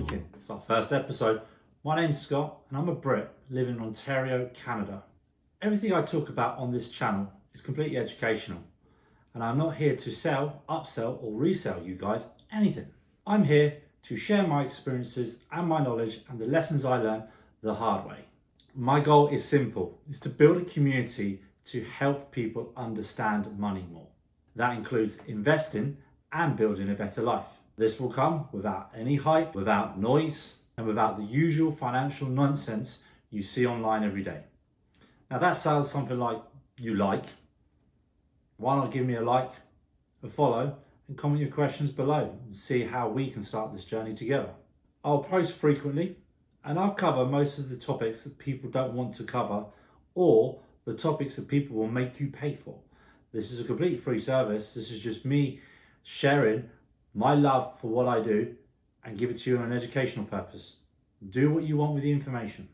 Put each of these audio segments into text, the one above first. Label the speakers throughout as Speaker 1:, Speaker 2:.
Speaker 1: speaking. It's our first episode. My name's Scott and I'm a Brit living in Ontario, Canada. Everything I talk about on this channel is completely educational, and I'm not here to sell, upsell or resell you guys anything. I'm here to share my experiences and my knowledge and the lessons I learned the hard way. My goal is simple. It's to build a community to help people understand money more. That includes investing and building a better life. This will come without any hype, without noise, and without the usual financial nonsense you see online every day. Now that sounds something like you like. Why not give me a like, a follow, and comment your questions below and see how we can start this journey together. I'll post frequently and I'll cover most of the topics that people don't want to cover or the topics that people will make you pay for. This is a complete free service. This is just me sharing my love for what I do and give it to you on an educational purpose. Do what you want with the information.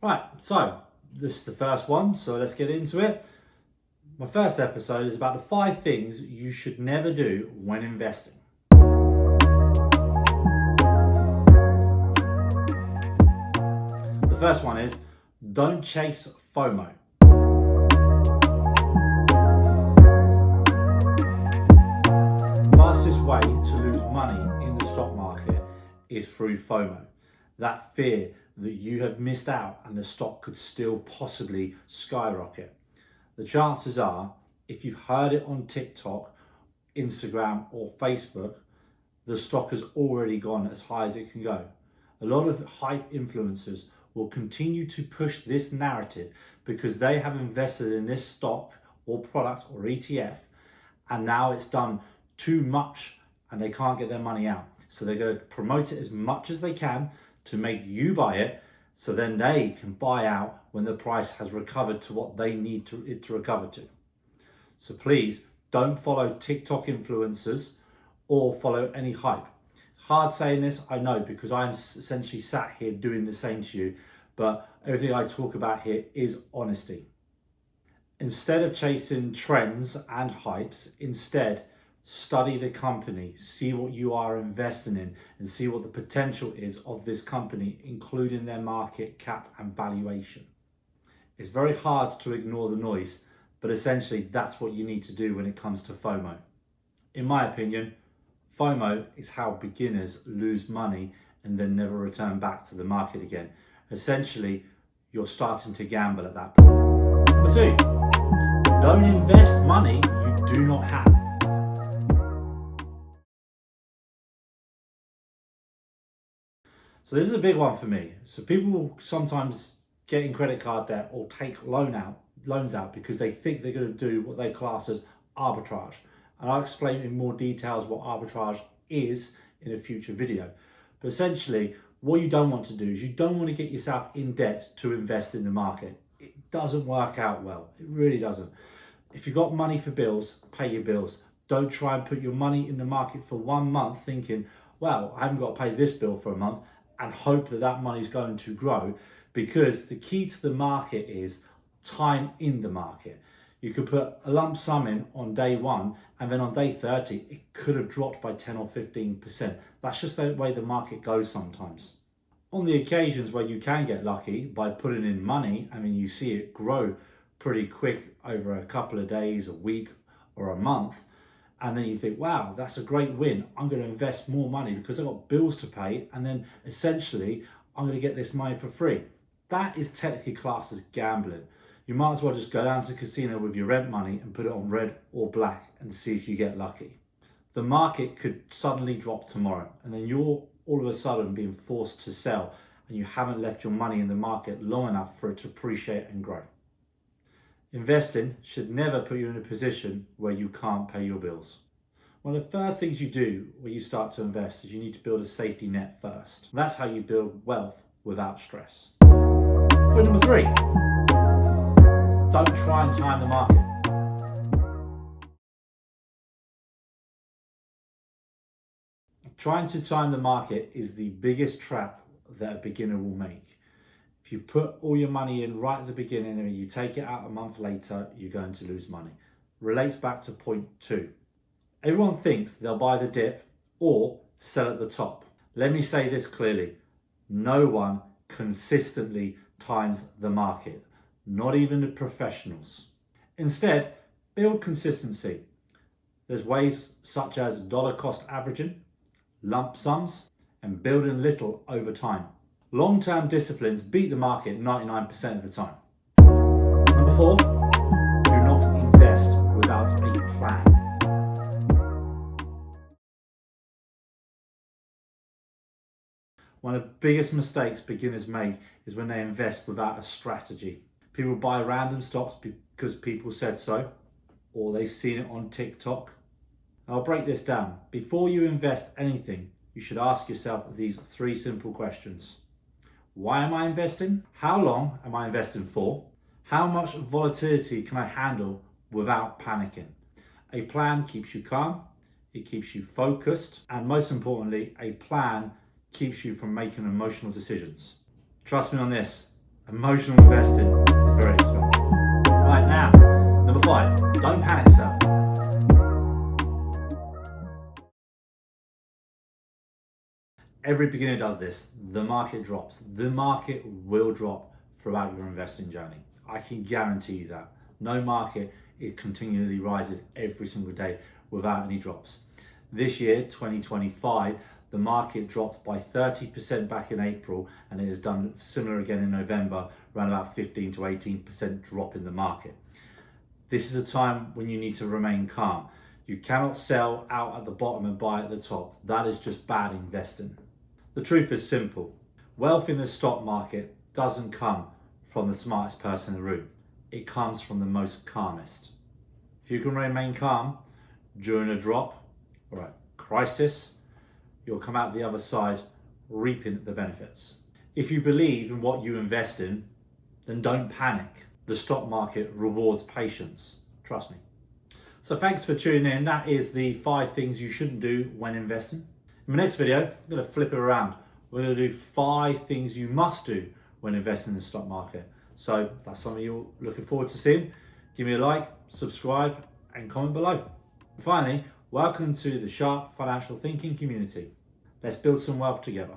Speaker 1: Right, so this is the first one, so let's get into it. My first episode is about the 5 things you should never do when investing. The first one is, don't chase FOMO. Fastest way to lose money in the stock market is through FOMO. That fear that you have missed out and the stock could still possibly skyrocket. The chances are, if you've heard it on TikTok, Instagram or Facebook, the stock has already gone as high as it can go. A lot of hype influencers will continue to push this narrative because they have invested in this stock or product or ETF, and now it's done too much and they can't get their money out. So they're going to promote it as much as they can to make you buy it, so then they can buy out when the price has recovered to what they need it to recover to. So please don't follow TikTok influencers or follow any hype. Hard saying this, I know, because I'm essentially sat here doing the same to you, but everything I talk about here is honesty. Instead of chasing trends and hypes, instead study the company, see what you are investing in and see what the potential is of this company, including their market cap and valuation. It's very hard to ignore the noise, but essentially that's what you need to do when it comes to FOMO. In my opinion, FOMO is how beginners lose money and then never return back to the market again. Essentially, you're starting to gamble at that point. Number 2, don't invest money you do not have. So this is a big one for me. So people will sometimes get in credit card debt or take loans out because they think they're going to do what they class as arbitrage. And I'll explain in more details what arbitrage is in a future video. But essentially, what you don't want to do is you don't want to get yourself in debt to invest in the market. It doesn't work out well. It really doesn't. If you've got money for bills, pay your bills. Don't try and put your money in the market for 1 month thinking, well, I haven't got to pay this bill for a month, and hope that that money is going to grow, because the key to the market is time in the market. You could put a lump sum in on day 1 and then on day 30 it could have dropped by 10 or 15%. That's just the way the market goes sometimes. On the occasions where you can get lucky by putting in money, I mean, you see it grow pretty quick over a couple of days, a week or a month, and then you think, wow, that's a great win. I'm going to invest more money because I've got bills to pay, and then essentially I'm going to get this money for free. That is technically classed as gambling. You might as well just go down to the casino with your rent money and put it on red or black and see if you get lucky. The market could suddenly drop tomorrow, and then you're all of a sudden being forced to sell, and you haven't left your money in the market long enough for it to appreciate and grow. Investing should never put you in a position where you can't pay your bills. One of the first things you do when you start to invest is you need to build a safety net first. That's how you build wealth without stress. Point number 3, don't try and time the market. Trying to time the market is the biggest trap that a beginner will make. If you put all your money in right at the beginning and you take it out a month later, you're going to lose money. Relates back to point 2. Everyone thinks they'll buy the dip or sell at the top. Let me say this clearly. No one consistently times the market, not even the professionals. Instead, build consistency. There's ways such as dollar cost averaging, lump sums, and building little over time. Long-term disciplines beat the market 99% of the time. Number 4, do not invest without a plan. One of the biggest mistakes beginners make is when they invest without a strategy. People buy random stocks because people said so, or they've seen it on TikTok. I'll break this down. Before you invest anything, you should ask yourself these 3 simple questions. Why am I investing? How long am I investing for? How much volatility can I handle without panicking? A plan keeps you calm, it keeps you focused, and most importantly, a plan keeps you from making emotional decisions. Trust me on this, emotional investing is very expensive. Right now, number 5, don't panic sell. Every beginner does this. The market drops. The market will drop throughout your investing journey. I can guarantee you that. No market, it continually rises every single day without any drops. This year, 2025, the market dropped by 30% back in April, and it has done similar again in November, around about 15 to 18% drop in the market. This is a time when you need to remain calm. You cannot sell out at the bottom and buy at the top. That is just bad investing. The truth is simple. Wealth in the stock market doesn't come from the smartest person in the room. It comes from the most calmest. If you can remain calm during a drop or a crisis, you'll come out the other side reaping the benefits. If you believe in what you invest in, then don't panic. The stock market rewards patience. Trust me. So thanks for tuning in. That is the 5 things you shouldn't do when investing. In my next video, I'm going to flip it around. We're going to do 5 things you must do when investing in the stock market. So if that's something you're looking forward to seeing, give me a like, subscribe, and comment below. And finally, welcome to the Sharp Financial Thinking community. Let's build some wealth together.